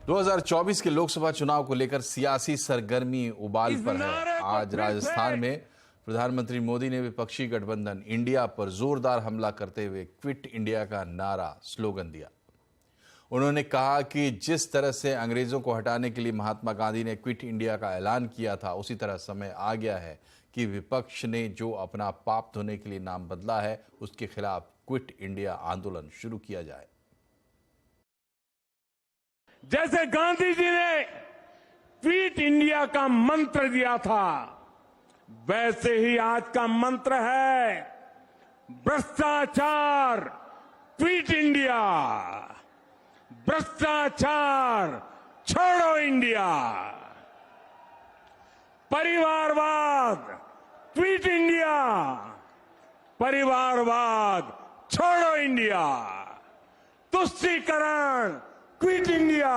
2024 के लोकसभा चुनाव को लेकर सियासी सरगर्मी उबाल पर है। आज राजस्थान में प्रधानमंत्री मोदी ने विपक्षी गठबंधन इंडिया पर जोरदार हमला करते हुए क्विट इंडिया का नारा स्लोगन दिया। उन्होंने कहा कि जिस तरह से अंग्रेजों को हटाने के लिए महात्मा गांधी ने क्विट इंडिया का ऐलान किया था, उसी तरह समय आ गया है कि विपक्ष ने जो अपना पाप धोने के लिए नाम बदला है, उसके खिलाफ क्विट इंडिया आंदोलन शुरू किया जाए। जैसे गांधी जी ने क्विट इंडिया का मंत्र दिया था, वैसे ही आज का मंत्र है भ्रष्टाचार क्विट इंडिया, भ्रष्टाचार छोड़ो इंडिया, परिवारवाद क्विट इंडिया, परिवारवाद छोड़ो इंडिया, तुष्टीकरण क्विट इंडिया,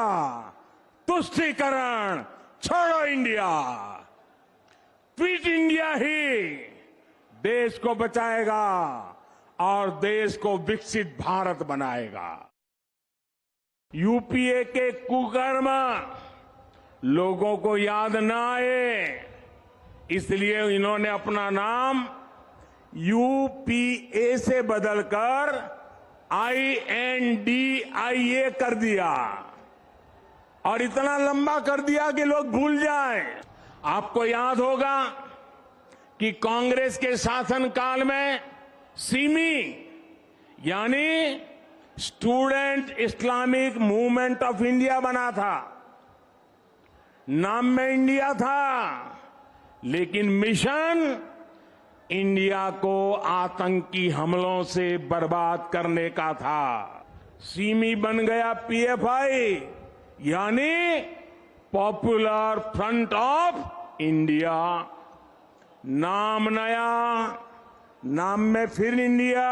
तुष्टीकरण छोड़ो इंडिया। क्विट इंडिया ही देश को बचाएगा और देश को विकसित भारत बनाएगा। यूपीए के कुकर्म लोगों को याद न आए, इसलिए इन्होंने अपना नाम यूपीए से बदलकर INDIA कर दिया और इतना लंबा कर दिया कि लोग भूल जाएं। आपको याद होगा कि कांग्रेस के शासनकाल में सिमी यानी student Islamic movement of India बना था। नाम में इंडिया था, लेकिन मिशन इंडिया को आतंकी हमलों से बर्बाद करने का था। सिमी बन गया PFI यानी पॉपुलर फ्रंट ऑफ इंडिया। नाम नया, नाम में फिर इंडिया,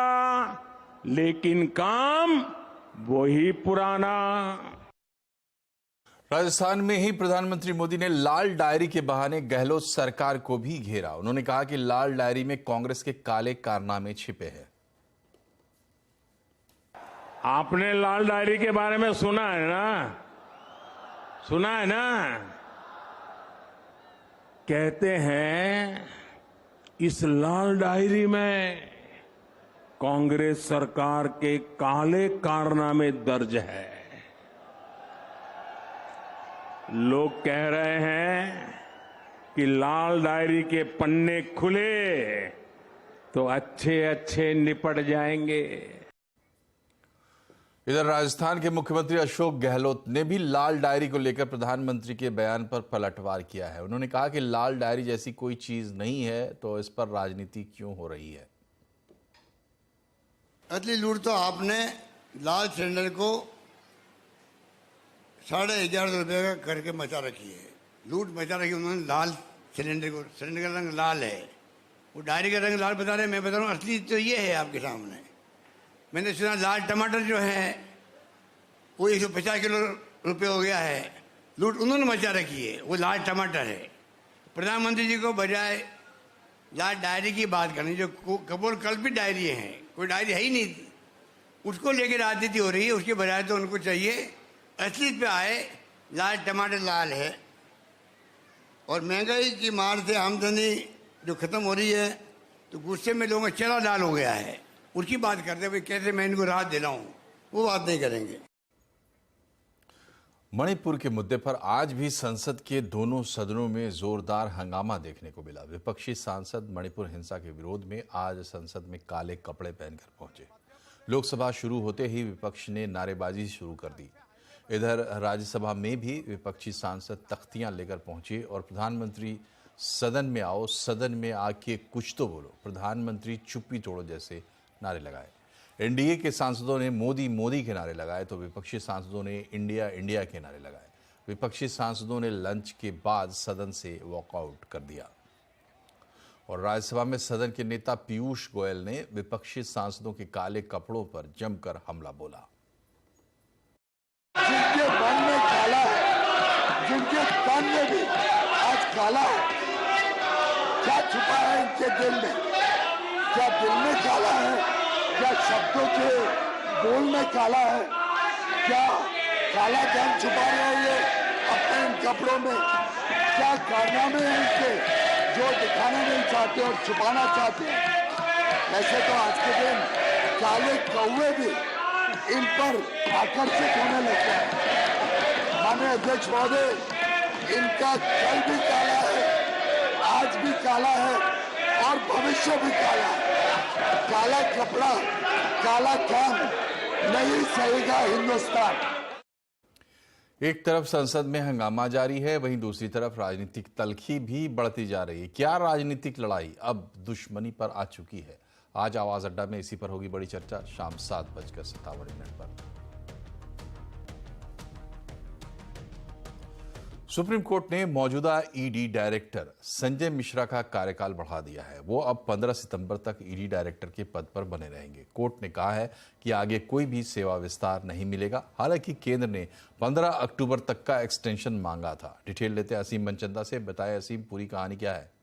लेकिन काम वही पुराना। राजस्थान में ही प्रधानमंत्री मोदी ने लाल डायरी के बहाने गहलोत सरकार को भी घेरा। उन्होंने कहा कि लाल डायरी में कांग्रेस के काले कारनामे छिपे हैं। आपने लाल डायरी के बारे में सुना है ना? सुना है ना? कहते हैं इस लाल डायरी में कांग्रेस सरकार के काले कारनामे दर्ज है। लोग कह रहे हैं कि लाल डायरी के पन्ने खुले तो अच्छे अच्छे निपट जाएंगे। इधर राजस्थान के मुख्यमंत्री अशोक गहलोत ने भी लाल डायरी को लेकर प्रधानमंत्री के बयान पर पलटवार किया है। उन्होंने कहा कि लाल डायरी जैसी कोई चीज नहीं है, तो इस पर राजनीति क्यों हो रही है। असली लूट तो आपने लाल सिलेंडर को 11,500 रुपये का करके मचा रखी है। लूट मचा रखी उन्होंने लाल सिलेंडर को। सिलेंडर का रंग लाल है, वो डायरी का रंग लाल बता रहे। मैं बता रहा हूँ असली तो ये है आपके सामने। मैंने सुना लाल टमाटर जो है वो 150 किलो रुपये हो गया है। लूट उन्होंने मचा रखी है, वो लाल टमाटर है। प्रधानमंत्री जी को बजाय लाल डायरी की बात करनी, जो कपोल कल्पित डायरी है, कोई डायरी है ही नहीं, उसको लेकर राजनीति हो रही है। उसके बजाय तो उनको चाहिए असलियत पे आए। लाल टमाटर लाल है और महंगाई की मार से आमदनी जो खत्म हो रही है, तो गुस्से में लोगों का चेहरा लाल हो गया है। उसकी बात करते हुए कैसे मैं इनको राहत दिलाऊं, वो बात नहीं करेंगे। मणिपुर के मुद्दे पर आज भी संसद के दोनों सदनों में जोरदार हंगामा देखने को मिला। विपक्षी सांसद मणिपुर हिंसा के विरोध में आज संसद में काले कपड़े पहनकर पहुंचे। लोकसभा शुरू होते ही विपक्ष ने नारेबाजी शुरू कर दी। इधर राज्यसभा में भी विपक्षी सांसद तख्तियां लेकर पहुंचे और प्रधानमंत्री सदन में आओ, सदन में आके कुछ तो बोलो, प्रधानमंत्री चुप्पी तोड़ो जैसे नारे लगाए। एनडीए के सांसदों ने मोदी मोदी के नारे लगाए, तो विपक्षी सांसदों ने इंडिया इंडिया के नारे लगाए। विपक्षी सांसदों ने लंच के बाद सदन से वॉकआउट कर दिया और राज्यसभा में सदन के नेता पीयूष गोयल ने विपक्षी सांसदों के काले कपड़ों पर जमकर हमला बोला। जिनके मन में काला है, जिनके तन में भी आज काला है, क्या छुपा है इनके दिल में? क्या दिल में काला है? क्या शब्दों के बोल में काला है? क्या काला धन छुपा रहे हैं ये? कपड़ों में क्या कारनामे हैं इनके जो दिखाना नहीं चाहते और छुपाना चाहते हैं। ऐसे तो आज के दिन काले कौवे भी इन पर आकर्षित होने लगते हैं। माननीय अध्यक्ष महोदय, इनका कल भी काला है, आज भी काला है और भविष्य भी काला है। काला कपड़ा, काला काम नहीं सहेगा हिंदुस्तान। एक तरफ संसद में हंगामा जारी है, वहीं दूसरी तरफ राजनीतिक तल्खी भी बढ़ती जा रही है। क्या राजनीतिक लड़ाई अब दुश्मनी पर आ चुकी है? आज आवाज अड्डा में इसी पर होगी बड़ी चर्चा, शाम 7:57 पर। सुप्रीम कोर्ट ने मौजूदा ईडी डायरेक्टर संजय मिश्रा का कार्यकाल बढ़ा दिया है। वो अब 15 सितंबर तक ईडी डायरेक्टर के पद पर बने रहेंगे। कोर्ट ने कहा है कि आगे कोई भी सेवा विस्तार नहीं मिलेगा। हालांकि केंद्र ने 15 अक्टूबर तक का एक्सटेंशन मांगा था। डिटेल लेते हैं असीम मनचंदा से। बताएं असीम, पूरी कहानी क्या है?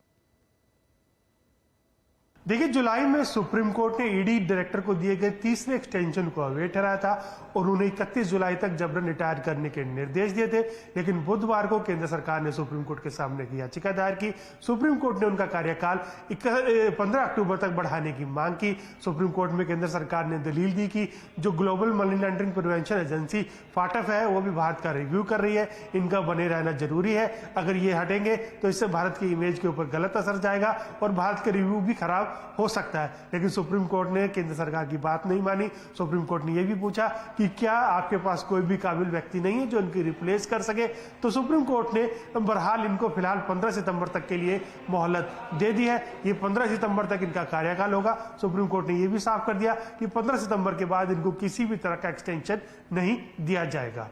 देखिए, जुलाई में सुप्रीम कोर्ट ने ईडी डायरेक्टर को दिए गए तीसरे एक्सटेंशन को अवैध ठहराया था और उन्हें 31 जुलाई तक जबरन रिटायर करने के निर्देश दिए थे। लेकिन बुधवार को केंद्र सरकार ने सुप्रीम कोर्ट के सामने की याचिका दायर की। सुप्रीम कोर्ट ने उनका कार्यकाल 15 अक्टूबर तक बढ़ाने की मांग की। सुप्रीम कोर्ट में केंद्र सरकार ने दलील दी कि जो global money laundering prevention agency FATF है, वो भी भारत का रिव्यू कर रही है। इनका बने रहना जरूरी है। अगर ये हटेंगे तो इससे भारत की इमेज के ऊपर गलत असर जाएगा और भारत के रिव्यू भी खराब हो सकता है। लेकिन सुप्रीम कोर्ट ने केंद्र सरकार की बात नहीं मानी। सुप्रीम कोर्ट ने यह भी पूछा कि क्या आपके पास कोई भी काबिल व्यक्ति नहीं है जो इनकी रिप्लेस कर सके। तो सुप्रीम कोर्ट ने बहरहाल इनको फिलहाल 15 सितंबर तक के लिए मोहलत दे दी है। ये 15 सितंबर तक इनका कार्यकाल होगा। सुप्रीम कोर्ट ने यह भी साफ कर दिया कि 15 सितंबर के बाद इनको किसी भी तरह का एक्सटेंशन नहीं दिया जाएगा।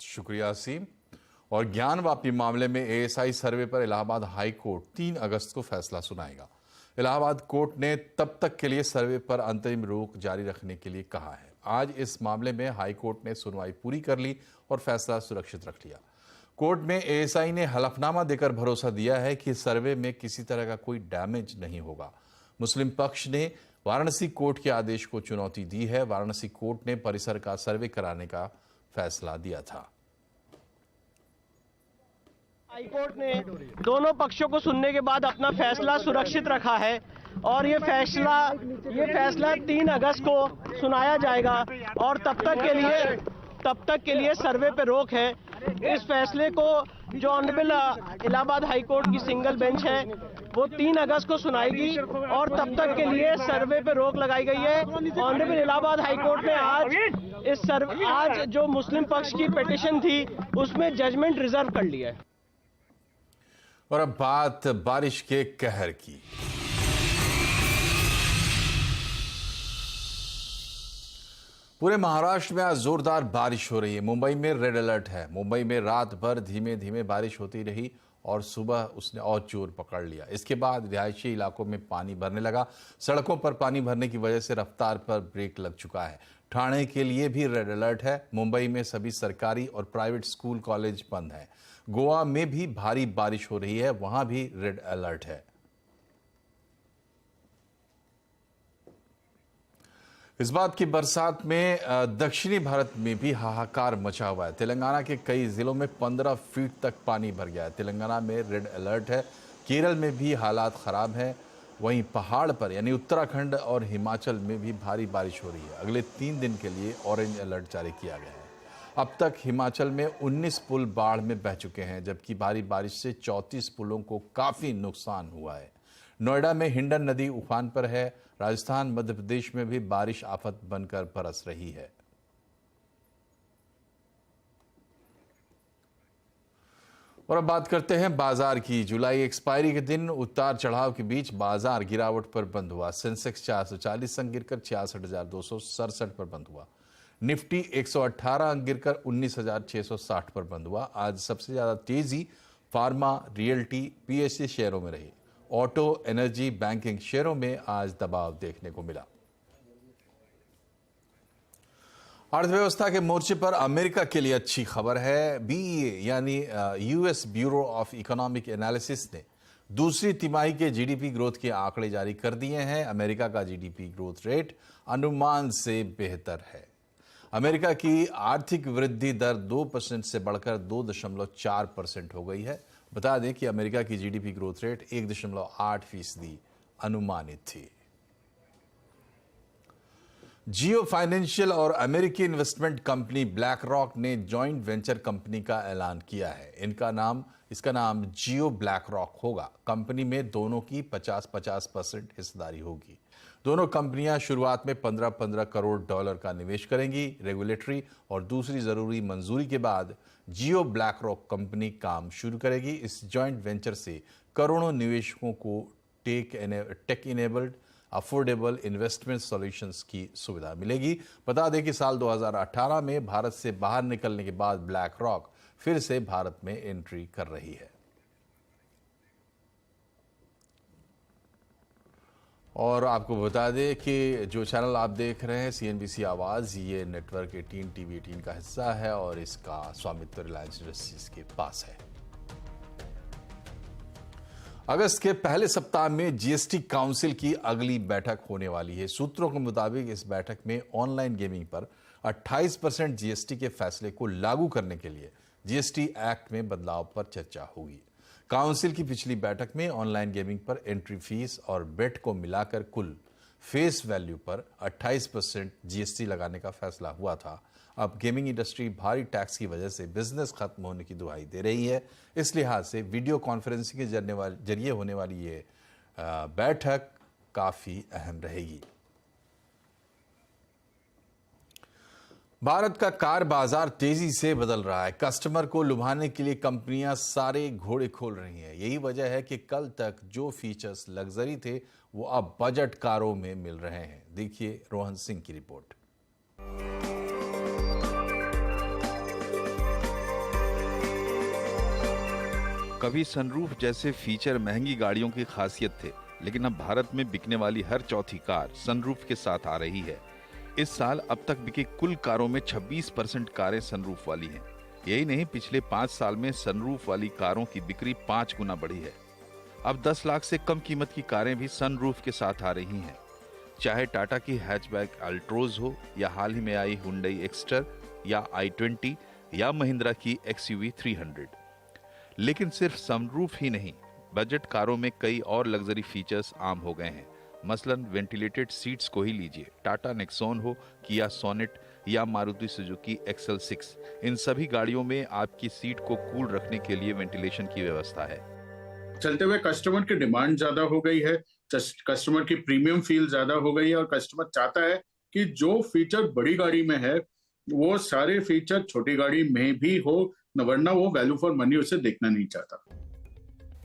शुक्रिया असीम। और ज्ञानवापी मामले में एएसआई सर्वे पर इलाहाबाद हाई कोर्ट 3 अगस्त को फैसला सुनाएगा। इलाहाबाद कोर्ट ने तब तक के लिए सर्वे पर अंतरिम रोक जारी रखने के लिए कहा है। आज इस मामले में हाई कोर्ट ने सुनवाई पूरी कर ली और फैसला सुरक्षित रख लिया। कोर्ट में एएसआई ने हलफनामा देकर भरोसा दिया है कि सर्वे में किसी तरह का कोई डैमेज नहीं होगा। मुस्लिम पक्ष ने वाराणसी कोर्ट के आदेश को चुनौती दी है। वाराणसी कोर्ट ने परिसर का सर्वे कराने का फैसला दिया था। हाईकोर्ट ने दोनों पक्षों को सुनने के बाद अपना फैसला सुरक्षित रखा है और ये फैसला 3 अगस्त को सुनाया जाएगा और तब तक के लिए सर्वे पे रोक है। इस फैसले को जो ऑनरेबल इलाहाबाद हाई कोर्ट की सिंगल बेंच है वो 3 अगस्त को सुनाएगी और तब तक के लिए सर्वे पे रोक लगाई गई है। ऑनरेबल इलाहाबाद हाई कोर्ट ने आज जो मुस्लिम पक्ष की पिटीशन थी उसमें जजमेंट रिजर्व कर लिया है। और अब बात बारिश के कहर की। पूरे महाराष्ट्र में आज जोरदार बारिश हो रही है। मुंबई में रेड अलर्ट है। मुंबई में रात भर धीमे धीमे बारिश होती रही और सुबह उसने और जोर पकड़ लिया। इसके बाद रिहायशी इलाकों में पानी भरने लगा। सड़कों पर पानी भरने की वजह से रफ्तार पर ब्रेक लग चुका है। ठाणे के लिए भी रेड अलर्ट है। मुंबई में सभी सरकारी और प्राइवेट स्कूल कॉलेज बंद हैं। गोवा में भी भारी बारिश हो रही है, वहां भी रेड अलर्ट है। इस बात की बरसात में दक्षिणी भारत में भी हाहाकार मचा हुआ है। तेलंगाना के कई जिलों में 15 फीट तक पानी भर गया है। तेलंगाना में रेड अलर्ट है। केरल में भी हालात खराब हैं। वहीं पहाड़ पर यानी उत्तराखंड और हिमाचल में भी भारी बारिश हो रही है। अगले 3 दिन के लिए ऑरेंज अलर्ट जारी किया गया है। अब तक हिमाचल में 19 पुल बाढ़ में बह चुके हैं, जबकि भारी बारिश से 34 पुलों को काफी नुकसान हुआ है। नोएडा में हिंडन नदी उफान पर है। राजस्थान मध्य प्रदेश में भी बारिश आफत बनकर बरस रही है। और अब बात करते हैं बाजार की। जुलाई एक्सपायरी के दिन उतार चढ़ाव के बीच बाजार गिरावट पर बंद हुआ। सेंसेक्स 440 अंक गिरकर 66,267 पर बंद हुआ। निफ्टी 118 अंक गिरकर 19,660 पर बंद हुआ। आज सबसे ज्यादा तेजी फार्मा, रियल्टी, पीएससी शेयरों में रही। ऑटो, एनर्जी, बैंकिंग शेयरों में आज दबाव देखने को मिला। अर्थव्यवस्था के मोर्चे पर अमेरिका के लिए अच्छी खबर है। बीईए यानी US bureau of economic analysis ने दूसरी तिमाही के जीडीपी ग्रोथ के आंकड़े जारी कर दिए हैं। अमेरिका का जीडीपी ग्रोथ रेट अनुमान से बेहतर है। अमेरिका की आर्थिक वृद्धि दर 2% से बढ़कर 2.4% हो गई है। बता दें कि अमेरिका की जीडीपी ग्रोथ रेट 1.8% अनुमानित थी। जियो फाइनेंशियल और अमेरिकी इन्वेस्टमेंट कंपनी ब्लैक रॉक ने जॉइंट वेंचर कंपनी का ऐलान किया है। इसका नाम जियो ब्लैक रॉक होगा। कंपनी में दोनों की 50-50% हिस्सेदारी होगी। दोनों कंपनियां शुरुआत में 15-15 करोड़ डॉलर का निवेश करेंगी। रेगुलेटरी और दूसरी जरूरी मंजूरी के बाद जियो ब्लैक रॉक कंपनी काम शुरू करेगी। इस जॉइंट वेंचर से करोड़ों निवेशकों को tech enabled affordable investment solutions की सुविधा मिलेगी। बता दें कि साल 2018 में भारत से बाहर निकलने के बाद ब्लैक रॉक फिर से भारत में एंट्री कर रही है। और आपको बता दें कि जो चैनल आप देख रहे हैं CNBC आवाज, ये नेटवर्क 18 TV 18 का हिस्सा है और इसका स्वामित्व रिलायंस इंडस्ट्रीज के पास है। अगस्त के पहले सप्ताह में जीएसटी काउंसिल की अगली बैठक होने वाली है। सूत्रों के मुताबिक इस बैठक में ऑनलाइन गेमिंग पर 28% जीएसटी के फैसले को लागू करने के लिए जीएसटी एक्ट में बदलाव पर चर्चा होगी। काउंसिल की पिछली बैठक में ऑनलाइन गेमिंग पर एंट्री फीस और बेट को मिलाकर कुल फेस वैल्यू पर 28% जीएसटी लगाने का फैसला हुआ था। अब गेमिंग इंडस्ट्री भारी टैक्स की वजह से बिजनेस खत्म होने की दुहाई दे रही है। इस लिहाज से वीडियो कॉन्फ्रेंसिंग के जरिए होने वाली ये बैठक काफी अहम रहेगी। भारत का कार बाजार तेजी से बदल रहा है। कस्टमर को लुभाने के लिए कंपनियां सारे घोड़े खोल रही हैं। यही वजह है कि कल तक जो फीचर्स लग्जरी थे वो अब बजट कारों में मिल रहे हैं। देखिए रोहन सिंह की रिपोर्ट। कभी सनरूफ जैसे फीचर महंगी गाड़ियों की खासियत थे, लेकिन अब भारत में बिकने वाली हर चौथी कार सनरूफ के साथ आ रही है। इस साल अब तक बिकी कुल कारों में 26% कारें सनरूफ वाली हैं। यही नहीं, पिछले 5 साल में सनरूफ वाली कारों की बिक्री 5 गुना बढ़ी है। अब 10 लाख से कम कीमत की कारें भी सनरूफ के साथ आ रही हैं। चाहे टाटा की हैचबैक अल्ट्रोज हो या हाल ही में आई हुंडई एक्स्टर या i20 या महिंद्रा की XUV 300। लेकिन सिर्फ सनरूफ ही नहीं, बजट कारों में कई और लग्जरी फीचर्स आम हो गए हैं। मसलन वेंटिलेटेड सीट्स को ही लीजिए। टाटा नेक्सॉन हो, किया सोनेट या मारुति सुजुकी XL6, इन सभी गाड़ियों में आपकी सीट को कूल रखने के लिए वेंटिलेशन की व्यवस्था है। चलते हुए कस्टमर की डिमांड ज्यादा हो गई है, कस्टमर की प्रीमियम फील ज्यादा हो गई है और कस्टमर चाहता है कि जो फीचर बड़ी गाड़ी में है वो सारे फीचर छोटी गाड़ी में भी हो, वरना वो वैल्यू फॉर मनी उसे देखना नहीं चाहता।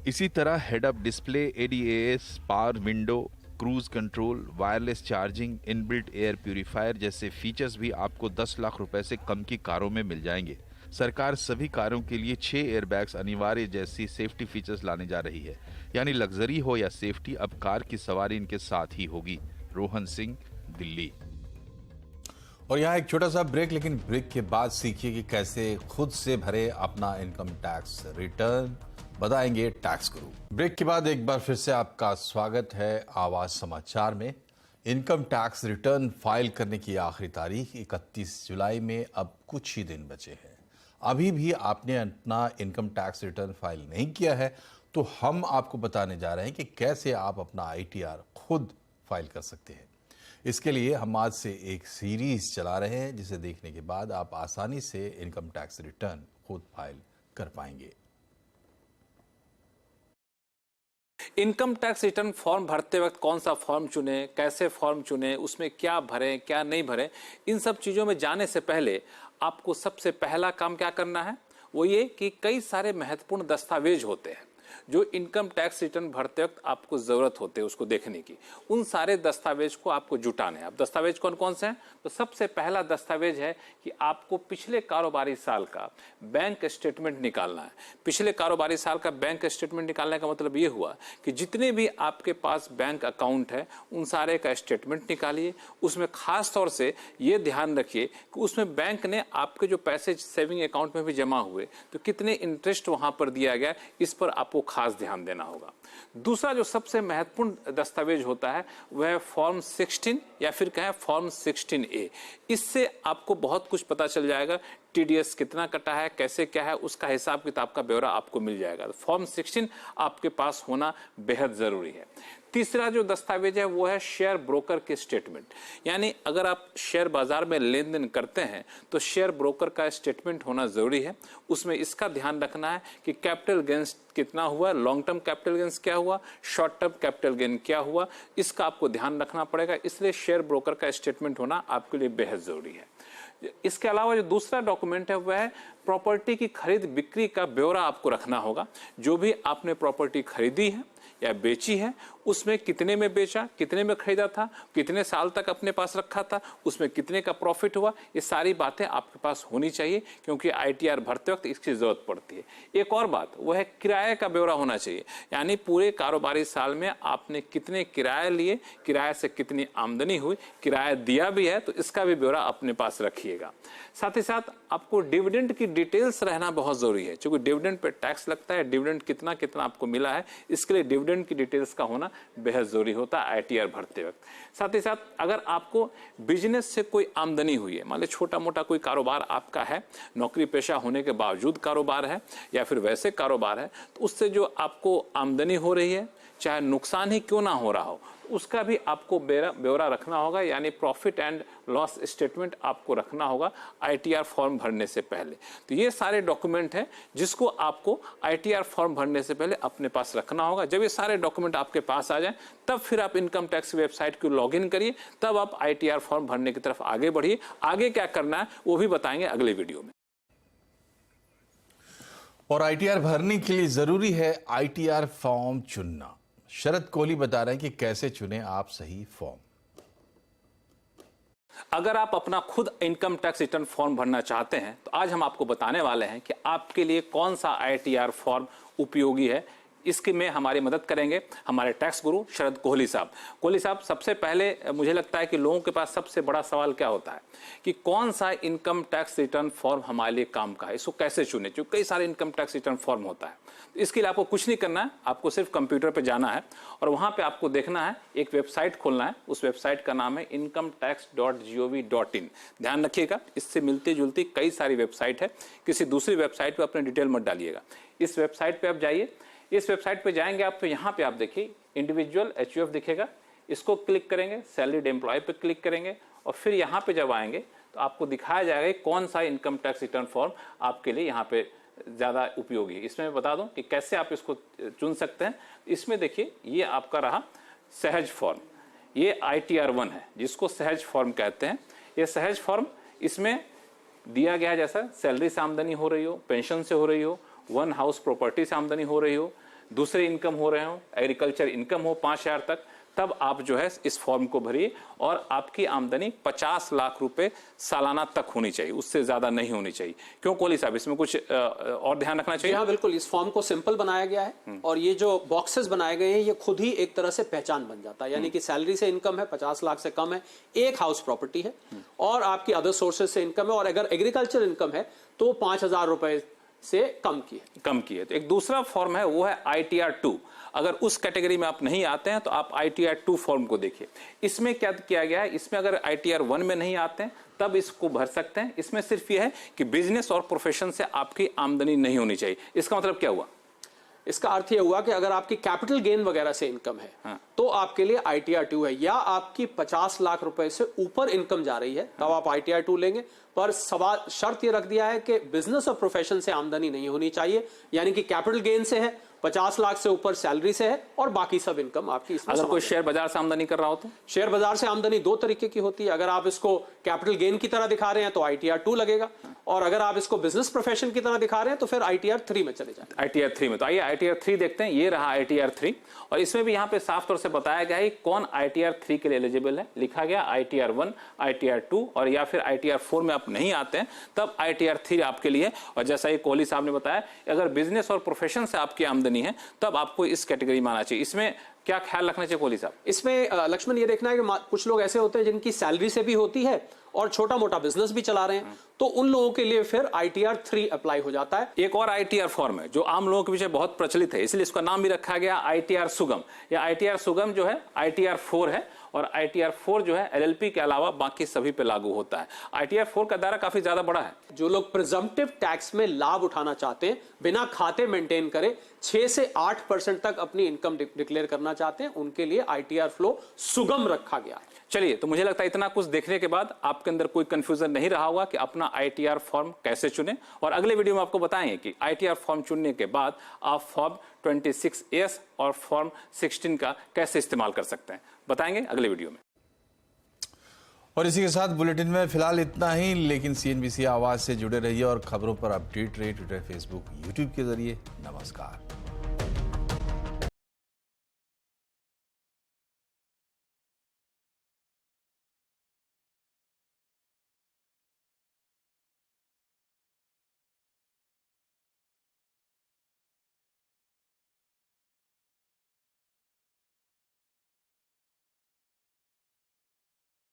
इसी तरह head up display, ADAS, power window, cruise control, wireless charging, inbuilt air purifier जैसे फीचर्स भी आपको 10 लाख रुपए से कम की कारों में मिल जाएंगे। सरकार सभी कारों के लिए 6 एयरबैग्स अनिवार्य जैसी सेफ्टी फीचर्स लाने जा रही है। यानी लग्जरी हो या सेफ्टी, अब कार की सवारी इनके साथ ही होगी। रोहन सिंह, दिल्ली। और यहाँ एक छोटा सा ब्रेक, लेकिन ब्रेक के बाद सीखिए कि कैसे खुद से भरे अपना इनकम टैक्स रिटर्न। बताएंगे टैक्स गुरु। ब्रेक के बाद एक बार फिर से आपका स्वागत है आवाज समाचार में। इनकम टैक्स रिटर्न फाइल करने की आखिरी तारीख 31 जुलाई में अब कुछ ही दिन बचे हैं। अभी भी आपने अपना इनकम टैक्स रिटर्न फाइल नहीं किया है तो हम आपको बताने जा रहे हैं कि कैसे आप अपना ITR खुद फाइल कर सकते हैं। इसके लिए हम आज से एक सीरीज चला रहे हैं जिसे देखने के बाद आप आसानी से इनकम टैक्स रिटर्न खुद फाइल कर पाएंगे। इनकम टैक्स रिटर्न फॉर्म भरते वक्त कौन सा फॉर्म चुने, कैसे फॉर्म चुने, उसमें क्या भरें क्या नहीं भरें, इन सब चीज़ों में जाने से पहले आपको सबसे पहला काम क्या करना है, वो ये कि कई सारे महत्वपूर्ण दस्तावेज होते हैं जो इनकम टैक्स रिटर्न भरते वक्त आपको ज़रूरत होती है उसको देखने की। उन सारे दस्तावेज को आपको जुटाने हैं। अब दस्तावेज कौन कौन से हैं? तो सबसे पहला दस्तावेज है कि आपको पिछले कारोबारी साल का बैंक स्टेटमेंट निकालना है। पिछले कारोबारी साल का बैंक स्टेटमेंट निकालने का मतलब ये हुआ कि जितने भी आपके पास बैंक अकाउंट है उन सारे का स्टेटमेंट निकालिए। उसमें खास तौर से ये ध्यान रखिए कि उसमें बैंक ने आपके जो पैसे सेविंग अकाउंट में भी जमा हुए तो कितने इंटरेस्ट वहाँ पर दिया गया, इस पर आपको खास ध्यान देना होगा। दूसरा जो सबसे महत्वपूर्ण दस्तावेज होता है वह है फॉर्म 16 या फिर कहें फॉर्म 16A। इससे आपको बहुत कुछ पता चल जाएगा, टीडीएस कितना कटा है, कैसे क्या है, उसका हिसाब किताब का ब्यौरा आपको मिल जाएगा। फॉर्म 16 आपके पास होना बेहद जरूरी है। तीसरा जो दस्तावेज है वो है शेयर ब्रोकर के स्टेटमेंट, यानी अगर आप शेयर बाजार में लेन देन करते हैं तो शेयर ब्रोकर का स्टेटमेंट होना जरूरी है। उसमें इसका ध्यान रखना है कि कैपिटल गेन्स कितना हुआ, लॉन्ग टर्म कैपिटल गेन्स क्या हुआ, शॉर्ट टर्म कैपिटल गेन क्या हुआ, इसका आपको ध्यान रखना पड़ेगा। इसलिए शेयर ब्रोकर का स्टेटमेंट होना आपके लिए बेहद जरूरी है। इसके अलावा जो दूसरा डॉक्यूमेंट है वह है प्रॉपर्टी की खरीद बिक्री का ब्यौरा आपको रखना होगा। जो भी आपने प्रॉपर्टी खरीदी है या बेची है उसमें कितने में बेचा, कितने में खरीदा था, कितने साल तक अपने पास रखा था, उसमें कितने का प्रॉफिट हुआ, ये सारी बातें आपके पास होनी चाहिए क्योंकि आईटीआर भरते वक्त इसकी जरूरत पड़ती है। एक और बात वह है किराए का ब्यौरा होना चाहिए, यानी पूरे कारोबारी साल में आपने कितने किराए लिए, किराए से कितनी आमदनी हुई, किराया दिया भी है तो इसका भी ब्यौरा अपने पास रखिएगा। साथ ही साथ आपको डिविडेंड की डिटेल्स रहना बहुत जरूरी है, क्योंकि डिविडेंड पे टैक्स लगता है, डिविडेंड कितना कितना आपको मिला है, इसके लिए डिविडेंड की डिटेल्स का होना बेहद जरूरी होता है आईटीआर भरते वक्त। साथ ही साथ अगर आपको बिजनेस से कोई आमदनी हुई है, मान लीजिए छोटा मोटा कोई कारोबार आपका है, नौकरी पेशा होने के बावजूद कारोबार है या फिर वैसे कारोबार है, तो उससे जो आपको आमदनी हो रही है चाहे नुकसान ही क्यों ना हो रहा हो, उसका भी आपको ब्यौरा रखना होगा, यानी प्रॉफिट एंड लॉस स्टेटमेंट आपको रखना होगा आईटीआर फॉर्म भरने से पहले। तो ये सारे डॉक्यूमेंट हैं जिसको आपको आईटीआर फॉर्म भरने से पहले अपने पास रखना होगा। जब ये सारे डॉक्यूमेंट आपके पास आ जाएं तब फिर आप इनकम टैक्स वेबसाइट को लॉगिन करिए, तब आप आईटीआर फॉर्म भरने की तरफ आगे बढ़िए। आगे क्या करना है वो भी बताएंगे अगले वीडियो में। और आईटीआर भरने के लिए जरूरी है आईटीआर फॉर्म चुनना। शरद कोहली बता रहे हैं कि कैसे चुने आप सही फॉर्म। अगर आप अपना खुद इनकम टैक्स रिटर्न फॉर्म भरना चाहते हैं तो आज हम आपको बताने वाले हैं कि आपके लिए कौन सा आईटीआर फॉर्म उपयोगी है। इसकी में हमारी मदद करेंगे हमारे टैक्स गुरु शरद कोहली साहब। कोहली साहब, सबसे पहले मुझे लगता है कि लोगों के पास सबसे बड़ा सवाल क्या होता है कि कौन सा इनकम टैक्स रिटर्न फॉर्म हमारे लिए काम का है, इसको कैसे चुने, क्योंकि कई सारे इनकम टैक्स रिटर्न फॉर्म होता है। तो इसके लिए आपको कुछ नहीं करना है, आपको सिर्फ कंप्यूटर पर जाना है और वहां पर आपको देखना है, एक वेबसाइट खोलना है। उस वेबसाइट का नाम है incometax.gov.in। ध्यान रखिएगा, इससे मिलती जुलती कई सारी वेबसाइट है, किसी दूसरी वेबसाइट पर अपने डिटेल मत डालिएगा। इस वेबसाइट पर आप जाइए। इस वेबसाइट पे जाएंगे आप तो यहाँ पे आप देखिए इंडिविजुअल HUF दिखेगा, इसको क्लिक करेंगे, सैलरीड एम्प्लॉय पे क्लिक करेंगे और फिर यहाँ पे जब आएंगे तो आपको दिखाया जाएगा कौन सा इनकम टैक्स रिटर्न फॉर्म आपके लिए यहाँ पे ज़्यादा उपयोगी है। इसमें मैं बता दूं कि कैसे आप इसको चुन सकते हैं। इसमें देखिए ये आपका रहा सहज फॉर्म, ये ITR 1 है जिसको सहज फॉर्म कहते हैं। ये सहज फॉर्म इसमें दिया गया है जैसा सैलरी से आमदनी हो रही हो, पेंशन से हो रही हो, वन हाउस प्रॉपर्टी से आमदनी हो रही हो, दूसरे इनकम हो रहे हो, एग्रीकल्चर इनकम हो 5,000 तक, तब आप जो है इस फॉर्म को भरिए और आपकी आमदनी 50 लाख रुपए सालाना तक होनी चाहिए, उससे ज्यादा नहीं होनी चाहिए। क्यों कोहली साहब, इसमें कुछ और ध्यान रखना चाहिए? हाँ बिल्कुल, इस फॉर्म को सिंपल बनाया गया है और ये जो बॉक्सेस बनाए गए हैं ये खुद ही एक तरह से पहचान बन जाता है। यानी कि सैलरी से इनकम है 50 लाख से कम है, एक हाउस प्रॉपर्टी है और आपकी अदर सोर्सेज से इनकम है, और अगर एग्रीकल्चर इनकम है तो 5,000 रुपए से कम की है। तो एक दूसरा फॉर्म है वो है ITR 2। अगर उस कैटेगरी में आप नहीं आते हैं तो आप ITR 2 फॉर्म को देखिए। इसमें क्या किया गया है, इसमें अगर ITR 1 में नहीं आते हैं तब इसको भर सकते हैं। इसमें सिर्फ यह है कि बिजनेस और प्रोफेशन से आपकी आमदनी नहीं होनी चाहिए। इसका मतलब क्या हुआ? इसका अर्थ यह हुआ कि अगर आपकी कैपिटल गेन वगैरह से इनकम है तो आपके लिए ITR 2 है, या आपकी 50 लाख रुपए से ऊपर इनकम जा रही है तब आप ITR 2 लेंगे। पर सवाल शर्त ये रख दिया है कि बिजनेस और प्रोफेशन से आमदनी नहीं होनी चाहिए, यानी कि कैपिटल गेन से है, 50 लाख से ऊपर सैलरी से है और बाकी सब इनकम आपकी इसमें। अगर कोई शेयर बाजार से आमदनी कर रहा हो तो? शेयर बाजार से आमदनी दो तरीके की होती है। अगर आप इसको कैपिटल गेन की तरह दिखा रहे हैं तो ITR 2 लगेगा, और अगर आप इसको बिजनेस प्रोफेशन की तरह दिखा रहे हैं तो फिर ITR 3 में चले जाए। ITR 3 में, तो आइए ITR 3 देखते हैं। ये रहा ITR 3 और इसमें भी यहाँ पे साफ तौर से बताया गया है कौन ITR 3 के लिए एलिजिबल है। लिखा गया ITR 1, ITR 2 और या फिर ITR 4 में आप नहीं आते हैं तब ITR 3 आपके लिए। और जैसा ये कोहली साहब ने बताया, अगर बिजनेस और प्रोफेशन से आपकी आमदनी आमदनी है तब आपको इस कैटेगरी में आना चाहिए। इसमें क्या ख्याल रखना चाहिए कोहली साहब? इसमें लक्ष्मण ये देखना है कि कुछ लोग ऐसे होते हैं जिनकी सैलरी से भी होती है और छोटा मोटा बिजनेस भी चला रहे हैं, तो उन लोगों के लिए फिर ITR 3 अप्लाई हो जाता है। एक और ITR फॉर्म है जो आम लोगों के पीछे बहुत प्रचलित है, इसलिए इसका नाम भी रखा गया ITR सुगम। या ITR सुगम जो है ITR 4 है और ITR 4 जो है LLP के अलावा बाकी सभी पे लागू होता है। ITR 4 का दायरा काफी ज्यादा बड़ा है। जो लोग प्रिजम्पटिव टैक्स में लाभ उठाना चाहते हैं, बिना खाते मेंटेन करे 6 से 8% तक अपनी इनकम डिक्लेयर करना चाहते हैं, उनके लिए ITR फ्लो सुगम रखा गया है। चलिए, तो मुझे लगता है इतना कुछ देखने के बाद आपके अंदर कोई कंफ्यूजन नहीं रहा होगा कि अपना ITR फॉर्म कैसे चुने, और अगले वीडियो में आपको बताएंगे कि ITR फॉर्म चुनने के बाद आप फॉर्म 26S और फॉर्म 16 का कैसे इस्तेमाल कर सकते हैं, बताएंगे अगले वीडियो में। और इसी के साथ बुलेटिन में फिलहाल इतना ही, लेकिन CNBC आवाज से जुड़े रहिए और खबरों पर अपडेट रहिए ट्विटर, फेसबुक, यूट्यूब के जरिए। नमस्कार।